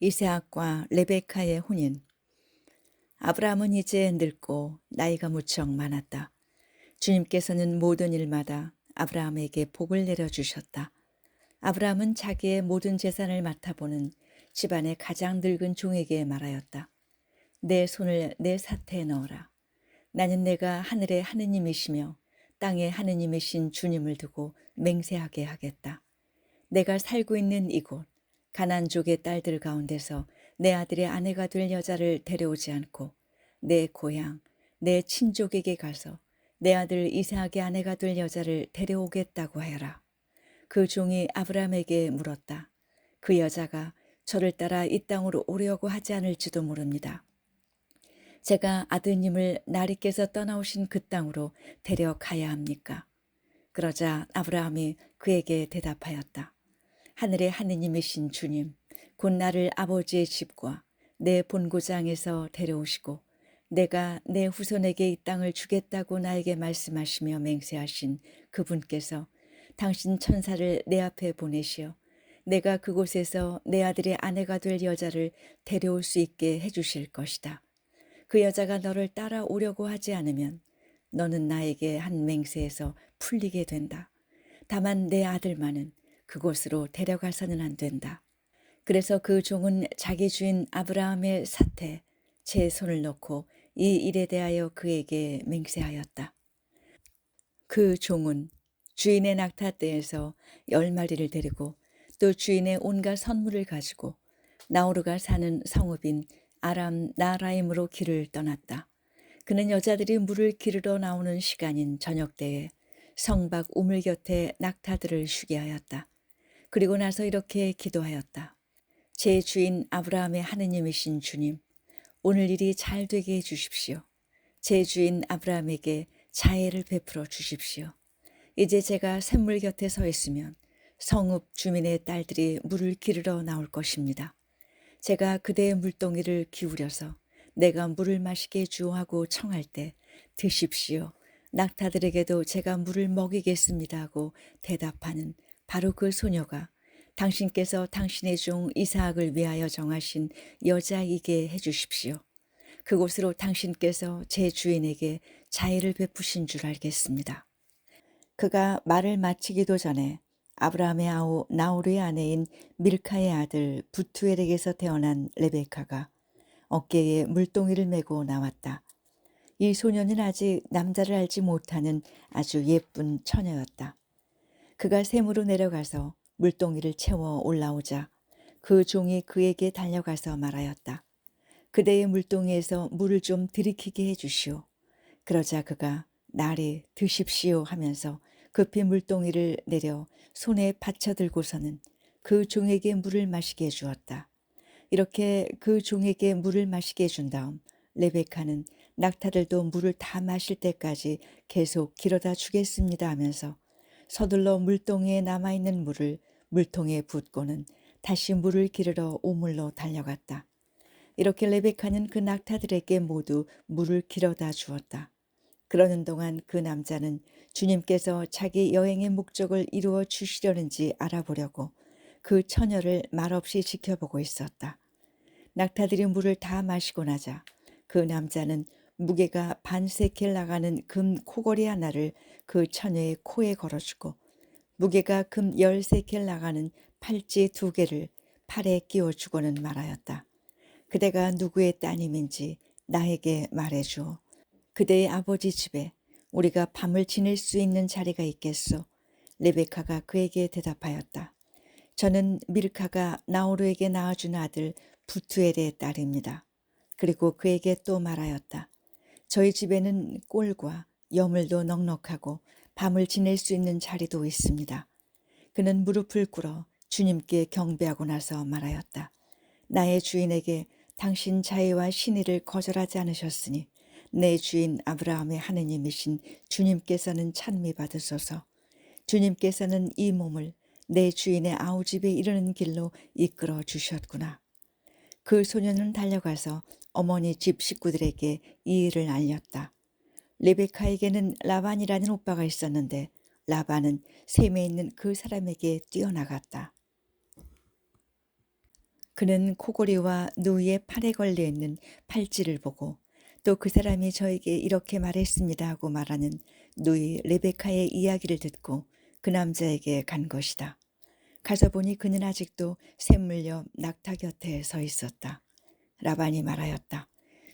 이세학과 레베카의 혼인. 아브라함은 이제 늙고 나이가 무척 많았다. 주님께서는 모든 일마다 아브라함에게 복을 내려주셨다. 아브라함은 자기의 모든 재산을 맡아보는 집안의 가장 늙은 종에게 말하였다. 내 손을 내 사태에 넣어라. 나는 내가 하늘의 하느님이시며 땅의 하느님이신 주님을 두고 맹세하게 하겠다. 내가 살고 있는 이곳 가나안족의 딸들 가운데서 내 아들의 아내가 될 여자를 데려오지 않고 내 고향 내 친족에게 가서 내 아들 이삭의 아내가 될 여자를 데려오겠다고 하여라. 그 종이 아브라함에게 물었다. 그 여자가 저를 따라 이 땅으로 오려고 하지 않을지도 모릅니다. 제가 아드님을 나리께서 떠나오신 그 땅으로 데려가야 합니까? 그러자 아브라함이 그에게 대답하였다. 하늘의 하느님이신 주님, 곧 나를 아버지의 집과 내 본고장에서 데려오시고 내가 내 후손에게 이 땅을 주겠다고 나에게 말씀하시며 맹세하신 그분께서 당신 천사를 내 앞에 보내시어 내가 그곳에서 내 아들의 아내가 될 여자를 데려올 수 있게 해주실 것이다. 그 여자가 너를 따라오려고 하지 않으면 너는 나에게 한 맹세에서 풀리게 된다. 다만 내 아들만은 그곳으로 데려가서는 안 된다. 그래서 그 종은 자기 주인 아브라함의 사태에 제 손을 놓고 이 일에 대하여 그에게 맹세하였다. 그 종은 주인의 낙타떼에서 10마리를 데리고 또 주인의 온갖 선물을 가지고 나오르가 사는 성읍인 아람 나라임으로 길을 떠났다. 그는 여자들이 물을 기르러 나오는 시간인 저녁 때에 성박 우물 곁에 낙타들을 쉬게 하였다. 그리고 나서 이렇게 기도하였다. 제 주인 아브라함의 하느님이신 주님, 오늘 일이 잘 되게 해주십시오. 제 주인 아브라함에게 자애를 베풀어 주십시오. 이제 제가 샘물 곁에 서 있으면 성읍 주민의 딸들이 물을 기르러 나올 것입니다. 제가 그대의 물동이를 기울여서 내가 물을 마시게 주하고 청할 때 드십시오. 낙타들에게도 제가 물을 먹이겠습니다 하고 대답하는 바로 그 소녀가 당신께서 당신의 종 이삭을 위하여 정하신 여자이게 해주십시오. 그곳으로 당신께서 제 주인에게 자애를 베푸신 줄 알겠습니다. 그가 말을 마치기도 전에 아브라함의 아우 나오르의 아내인 밀카의 아들 부투엘에게서 태어난 레베카가 어깨에 물동이를 메고 나왔다. 이 소녀는 아직 남자를 알지 못하는 아주 예쁜 처녀였다. 그가 샘으로 내려가서 물동이를 채워 올라오자 그 종이 그에게 달려가서 말하였다. 그대의 물동이에서 물을 좀 들이키게 해주시오. 그러자 그가 나리 드십시오 하면서 급히 물동이를 내려 손에 받쳐들고서는 그 종에게 물을 마시게 해주었다. 이렇게 그 종에게 물을 마시게 해준 다음 레베카는 낙타들도 물을 다 마실 때까지 계속 길어다 주겠습니다 하면서 서둘러 물동이에 남아있는 물을 물통에 붓고는 다시 물을 기르러 우물로 달려갔다. 이렇게 레베카는 그 낙타들에게 모두 물을 길어다 주었다. 그러는 동안 그 남자는 주님께서 자기 여행의 목적을 이루어 주시려는지 알아보려고 그 처녀를 말없이 지켜보고 있었다. 낙타들이 물을 다 마시고 나자 그 남자는 무게가 반세켈 나가는 금 코걸이 하나를 그 처녀의 코에 걸어주고 무게가 금 10세켈 나가는 팔찌 2개를 팔에 끼워주고는 말하였다. 그대가 누구의 따님인지 나에게 말해주오. 그대의 아버지 집에 우리가 밤을 지낼 수 있는 자리가 있겠소. 레베카가 그에게 대답하였다. 저는 밀카가 나오르에게 낳아준 아들 부투엘의 딸입니다. 그리고 그에게 또 말하였다. 저희 집에는 꼴과 여물도 넉넉하고 밤을 지낼 수 있는 자리도 있습니다. 그는 무릎을 꿇어 주님께 경배하고 나서 말하였다. 나의 주인에게 당신 자애와 신의를 거절하지 않으셨으니 내 주인 아브라함의 하느님이신 주님께서는 찬미 받으소서. 주님께서는 이 몸을 내 주인의 아우집에 이르는 길로 이끌어 주셨구나. 그 소녀는 달려가서 어머니 집 식구들에게 이 일을 알렸다. 레베카에게는 라반이라는 오빠가 있었는데 라반은 셈에 있는 그 사람에게 뛰어나갔다. 그는 코골이와 누이의 팔에 걸려 있는 팔찌를 보고 또 그 사람이 저에게 이렇게 말했습니다 하고 말하는 누이 레베카의 이야기를 듣고 그 남자에게 간 것이다. 가서 보니 그는 아직도 샘물 옆 낙타 곁에 서 있었다. 라반이 말하였다.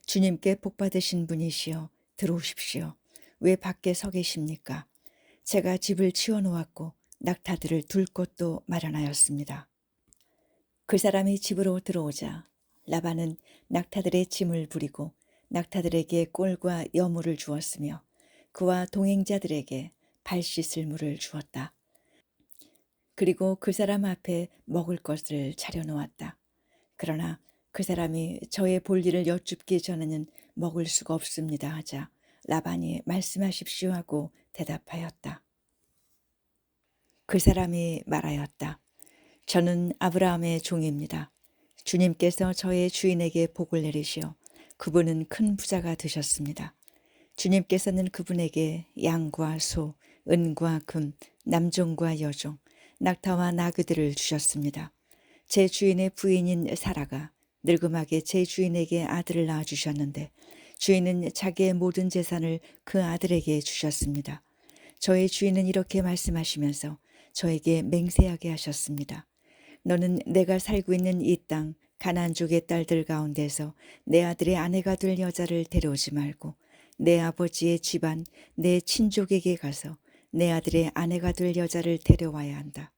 주님께 복받으신 분이시여 들어오십시오. 왜 밖에 서 계십니까? 제가 집을 치워놓았고 낙타들을 둘 곳도 마련하였습니다. 그 사람이 집으로 들어오자 라반은 낙타들의 짐을 부리고 낙타들에게 꼴과 여물을 주었으며 그와 동행자들에게 발 씻을 물을 주었다. 그리고 그 사람 앞에 먹을 것을 차려놓았다. 그러나 그 사람이 저의 볼일을 여쭙기 전에는 먹을 수가 없습니다 하자 라반이 말씀하십시오 하고 대답하였다. 그 사람이 말하였다. 저는 아브라함의 종입니다. 주님께서 저의 주인에게 복을 내리시어 그분은 큰 부자가 되셨습니다. 주님께서는 그분에게 양과 소, 은과 금, 남종과 여종, 낙타와 나귀들을 주셨습니다. 제 주인의 부인인 사라가 늙음하게 제 주인에게 아들을 낳아주셨는데 주인은 자기의 모든 재산을 그 아들에게 주셨습니다. 저의 주인은 이렇게 말씀하시면서 저에게 맹세하게 하셨습니다. 너는 내가 살고 있는 이 땅 가나안족의 딸들 가운데서 내 아들의 아내가 될 여자를 데려오지 말고 내 아버지의 집안 내 친족에게 가서 내 아들의 아내가 될 여자를 데려와야 한다.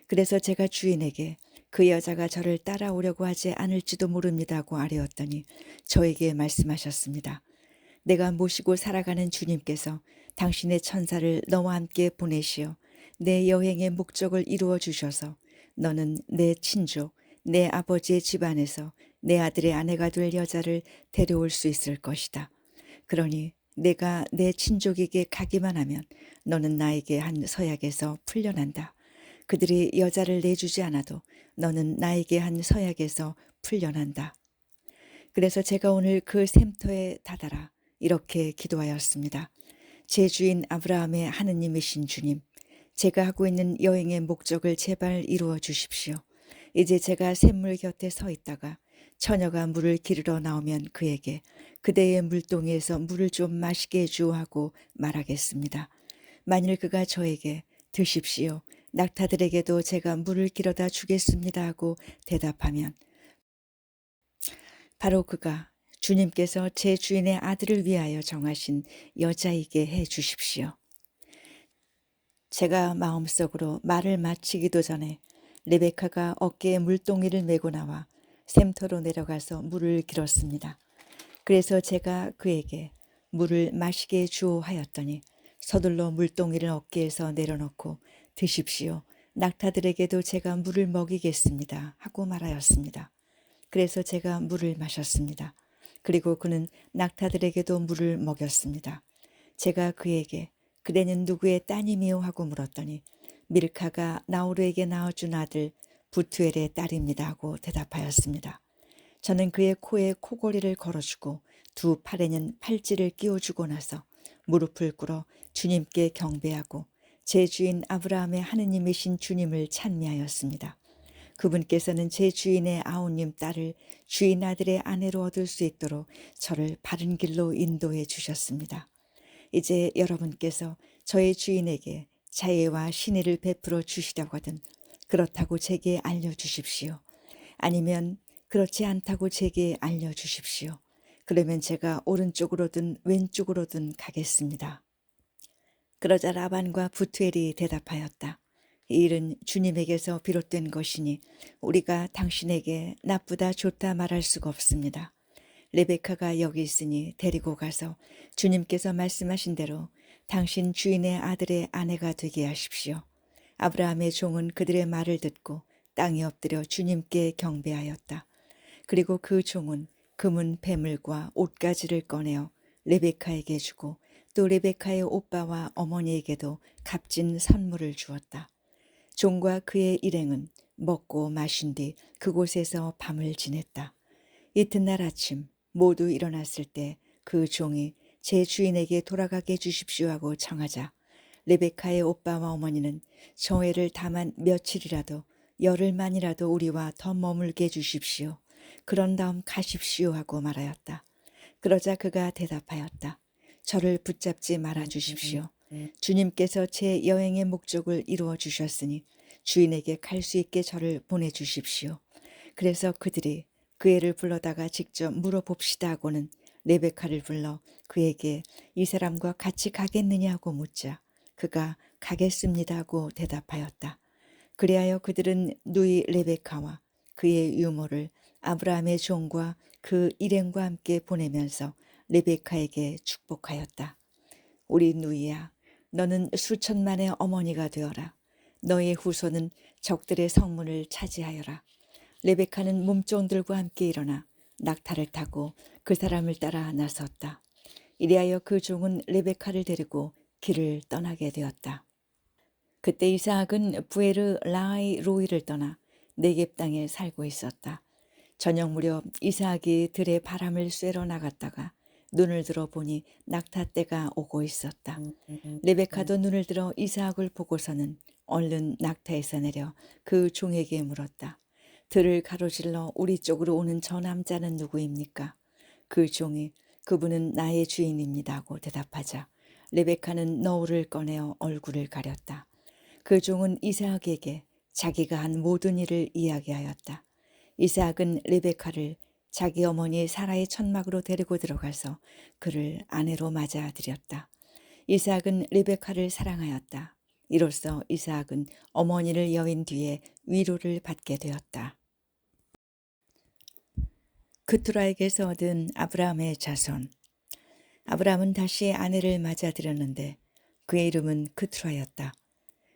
그래서 제가 주인에게 그 여자가 저를 따라오려고 하지 않을지도 모릅니다고 아뢰었더니 저에게 말씀하셨습니다. 내가 모시고 살아가는 주님께서 당신의 천사를 너와 함께 보내시어 내 여행의 목적을 이루어 주셔서 너는 내 친족, 내 아버지의 집안에서 내 아들의 아내가 될 여자를 데려올 수 있을 것이다. 그러니 내가 내 친족에게 가기만 하면 너는 나에게 한 서약에서 풀려난다. 그들이 여자를 내주지 않아도 너는 나에게 한 서약에서 풀려난다. 그래서 제가 오늘 그 샘터에 다다라 이렇게 기도하였습니다. 제 주인 아브라함의 하느님이신 주님, 제가 하고 있는 여행의 목적을 제발 이루어 주십시오. 이제 제가 샘물 곁에 서 있다가 처녀가 물을 기르러 나오면 그에게 그대의 물동이에서 물을 좀 마시게 해주오 하고 말하겠습니다. 만일 그가 저에게 드십시오. 낙타들에게도 제가 물을 길어다 주겠습니다 하고 대답하면 바로 그가 주님께서 제 주인의 아들을 위하여 정하신 여자이게 해 주십시오. 제가 마음속으로 말을 마치기도 전에 레베카가 어깨에 물동이를 메고 나와 샘터로 내려가서 물을 길었습니다. 그래서 제가 그에게 물을 마시게 주오 하였더니 서둘러 물동이를 어깨에서 내려놓고 드십시오. 낙타들에게도 제가 물을 먹이겠습니다 하고 말하였습니다. 그래서 제가 물을 마셨습니다. 그리고 그는 낙타들에게도 물을 먹였습니다. 제가 그에게 그대는 누구의 따님이요 하고 물었더니 밀카가 나오르에게 낳아준 아들 부투엘의 딸입니다 하고 대답하였습니다. 저는 그의 코에 코골이를 걸어주고 두 팔에는 팔찌를 끼워주고 나서 무릎을 꿇어 주님께 경배하고 제 주인 아브라함의 하느님이신 주님을 찬미하였습니다. 그분께서는 제 주인의 아우님 딸을 주인 아들의 아내로 얻을 수 있도록 저를 바른 길로 인도해 주셨습니다. 이제 여러분께서 저의 주인에게 자애와 신의를 베풀어 주시려거든 그렇다고 제게 알려주십시오. 아니면 그렇지 않다고 제게 알려주십시오. 그러면 제가 오른쪽으로든 왼쪽으로든 가겠습니다. 그러자 라반과 부투엘이 대답하였다. 이 일은 주님에게서 비롯된 것이니 우리가 당신에게 나쁘다 좋다 말할 수가 없습니다. 레베카가 여기 있으니 데리고 가서 주님께서 말씀하신 대로 당신 주인의 아들의 아내가 되게 하십시오. 아브라함의 종은 그들의 말을 듣고 땅에 엎드려 주님께 경배하였다. 그리고 그 종은 금은 배물과 옷가지를 꺼내어 레베카에게 주고 또 레베카의 오빠와 어머니에게도 값진 선물을 주었다. 종과 그의 일행은 먹고 마신 뒤 그곳에서 밤을 지냈다. 이튿날 아침 모두 일어났을 때 그 종이 제 주인에게 돌아가게 해주십시오 하고 청하자 레베카의 오빠와 어머니는 정회를 다만 며칠이라도 열흘만이라도 우리와 더 머물게 해주십시오. 그런 다음 가십시오 하고 말하였다. 그러자 그가 대답하였다. 저를 붙잡지 말아 주십시오. 주님께서 제 여행의 목적을 이루어 주셨으니 주인에게 갈 수 있게 저를 보내주십시오. 그래서 그들이 그 애를 불러다가 직접 물어봅시다 하고는 레베카를 불러 그에게 이 사람과 같이 가겠느냐고 묻자 그가 가겠습니다 하고 대답하였다. 그리하여 그들은 누이 레베카와 그의 유모를 아브라함의 종과 그 일행과 함께 보내면서 레베카에게 축복하였다. 우리 누이야, 너는 수천만의 어머니가 되어라. 너의 후손은 적들의 성문을 차지하여라. 레베카는 몸종들과 함께 일어나 낙타를 타고 그 사람을 따라 나섰다. 이리하여 그 종은 레베카를 데리고 길을 떠나게 되었다. 그때 이삭은 부에르 라이 로이를 떠나 네겝 땅에 살고 있었다. 저녁 무렵 이삭이 들에 바람을 쐬러 나갔다가 눈을 들어 보니 낙타 때가 오고 있었다. 레베카도 눈을 들어 이삭을 보고서는 얼른 낙타에서 내려 그 종에게 물었다. 들을 가로질러 우리 쪽으로 오는 저 남자는 누구입니까? 그 종이 그분은 나의 주인입니다 하고 대답하자 레베카는 너울을 꺼내어 얼굴을 가렸다. 그 종은 이삭에게 자기가 한 모든 일을 이야기하였다. 이삭은 레베카를 자기 어머니 사라의 천막으로 데리고 들어가서 그를 아내로 맞아들였다. 이삭은 레베카를 사랑하였다. 이로써 이삭은 어머니를 여인 뒤에 위로를 받게 되었다. 그투라에게서 얻은 아브라함의 자손. 아브라함은 다시 아내를 맞아들였는데 그의 이름은 그투라였다.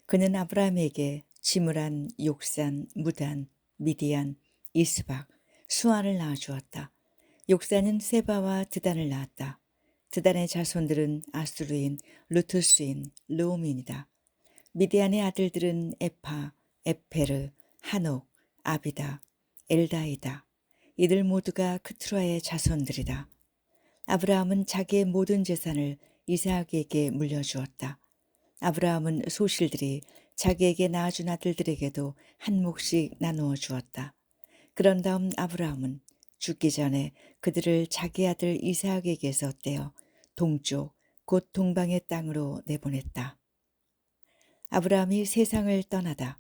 그는 아브라함에게 지므란, 욕산, 무단, 미디안, 이스박, 수아를 낳아주었다. 욕산은 세바와 드단을 낳았다. 드단의 자손들은 아수르인, 루투스인, 르오민이다. 미디안의 아들들은 에파, 에페르, 한옥, 아비다, 엘다이다. 이들 모두가 크투라의 자손들이다. 아브라함은 자기의 모든 재산을 이삭에게 물려주었다. 아브라함은 소실들이 자기에게 낳아준 아들들에게도 한 몫씩 나누어 주었다. 그런 다음 아브라함은 죽기 전에 그들을 자기 아들 이삭에게서 떼어 동쪽 곧 동방의 땅으로 내보냈다. 아브라함이 세상을 떠나다.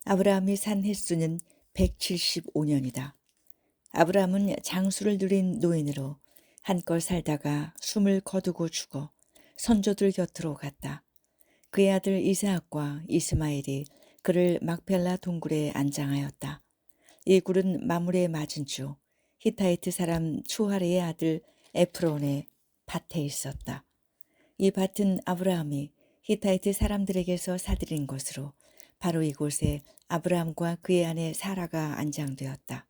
아브라함이 산 횟수는 175년이다. 아브라함은 장수를 누린 노인으로 한껏 살다가 숨을 거두고 죽어 선조들 곁으로 갔다. 그의 아들 이스하악과 이스마엘이 그를 막펠라 동굴에 안장하였다. 이 굴은 마물의 맞은주 히타이트 사람 추하레의 아들 에프론의 밭에 있었다. 이 밭은 아브라함이 히타이트 사람들에게서 사들인 것으로 바로 이곳에 아브라함과 그의 아내 사라가 안장되었다.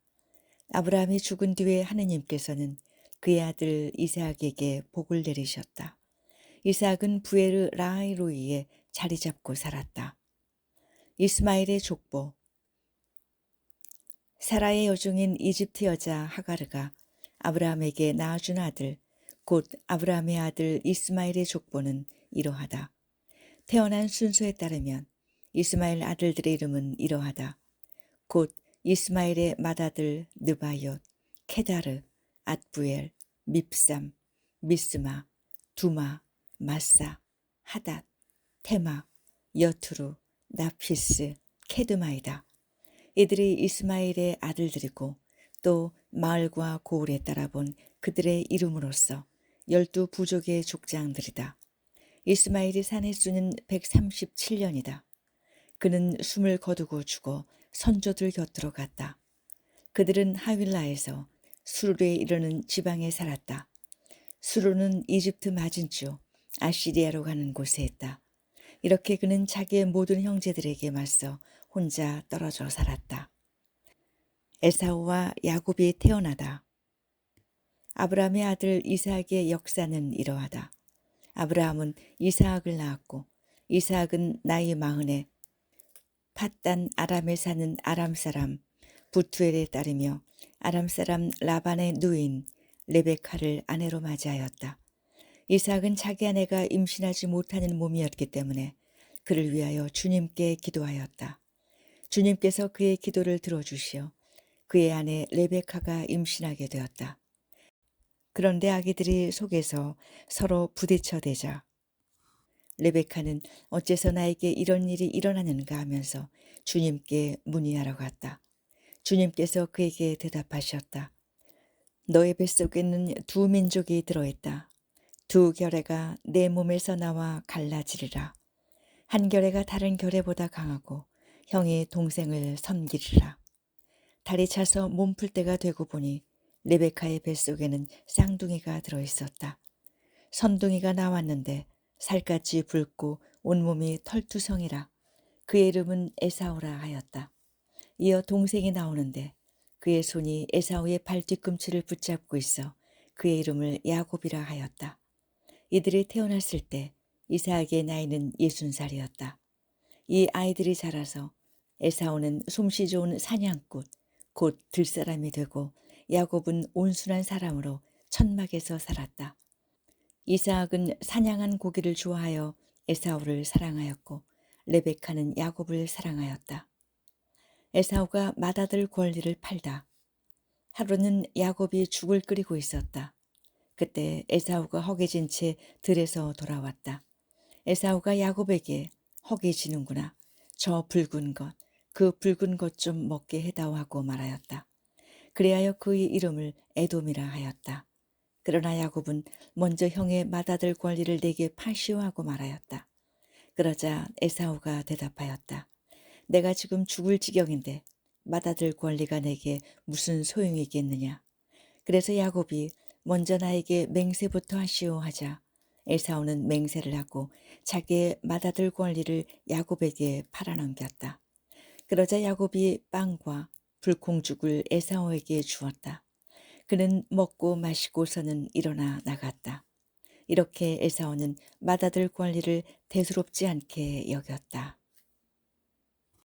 아브라함이 죽은 뒤에 하느님께서는 그의 아들 이삭에게 복을 내리셨다. 이삭은 부에르 라하이로이에 자리 잡고 살았다. 이스마엘의 족보. 사라의 여종인 이집트 여자 하가르가 아브라함에게 낳아준 아들, 곧 아브라함의 아들 이스마엘의 족보는 이러하다. 태어난 순서에 따르면 이스마엘 아들들의 이름은 이러하다. 곧 이스마엘의 맏아들 느바옅, 케다르, 앗부엘, 밉삼, 미스마, 두마, 마사, 하닷, 테마, 여투루, 나피스, 케드마이다. 이들이 이스마엘의 아들들이고 또 마을과 고을에 따라본 그들의 이름으로서 12부족의 족장들이다. 이스마엘이 산 횟수는 137년이다. 그는 숨을 거두고 죽어 선조들 곁으로 갔다. 그들은 하윌라에서 수르에 이르는 지방에 살았다. 수르는 이집트 맞은주 아시리아로 가는 곳에 있다. 이렇게 그는 자기의 모든 형제들에게 맞서 혼자 떨어져 살았다. 에사우와 야곱이 태어나다. 아브라함의 아들 이삭의 역사는 이러하다. 아브라함은 이삭을 낳았고 이삭은 나이 40에 팟단 아람에 사는 아람 사람 부투엘에 따르며 아람 사람 라반의 누인 레베카를 아내로 맞이하였다. 이삭은 자기 아내가 임신하지 못하는 몸이었기 때문에 그를 위하여 주님께 기도하였다. 주님께서 그의 기도를 들어주시어 그의 아내 레베카가 임신하게 되었다. 그런데 아기들이 속에서 서로 부딪혀대자 레베카는 어째서 나에게 이런 일이 일어나는가 하면서 주님께 문의하러 갔다. 주님께서 그에게 대답하셨다. 너의 뱃속에는 두 민족이 들어있다. 두 결애가 내 몸에서 나와 갈라지리라. 한 결애가 다른 결애보다 강하고 형이 동생을 섬기리라. 달이 차서 몸풀 때가 되고 보니 레베카의 뱃속에는 쌍둥이가 들어있었다. 선둥이가 나왔는데 살갗이 붉고 온몸이 털투성이라 그의 이름은 에사오라 하였다. 이어 동생이 나오는데 그의 손이 에사오의 발 뒤꿈치를 붙잡고 있어 그의 이름을 야곱이라 하였다. 이들이 태어났을 때 이삭의 나이는 60살이었다. 이 아이들이 자라서 에사오는 솜씨 좋은 사냥꾼 곧 들사람이 되고 야곱은 온순한 사람으로 천막에서 살았다. 이삭은 사냥한 고기를 좋아하여 에사오를 사랑하였고 레베카는 야곱을 사랑하였다. 에사오가 맏아들 권리를 팔다. 하루는 야곱이 죽을 끓이고 있었다. 그때 에사오가 허기진 채 들에서 돌아왔다. 에사오가 야곱에게 허기지는구나. 저 붉은 것, 그 붉은 것 좀 먹게 해다오 하고 말하였다. 그리하여 그의 이름을 에돔이라 하였다. 그러나 야곱은 먼저 형의 맏아들 권리를 내게 파시오 하고 말하였다. 그러자 에사오가 대답하였다. 내가 지금 죽을 지경인데 맏아들 권리가 내게 무슨 소용이 있겠느냐. 그래서 야곱이 먼저 나에게 맹세부터 하시오 하자 에사오는 맹세를 하고 자기의 맏아들 권리를 야곱에게 팔아넘겼다. 그러자 야곱이 빵과 불콩죽을 에사오에게 주었다. 그는 먹고 마시고서는 일어나 나갔다. 이렇게 에사오는 맏아들 권리를 대수롭지 않게 여겼다.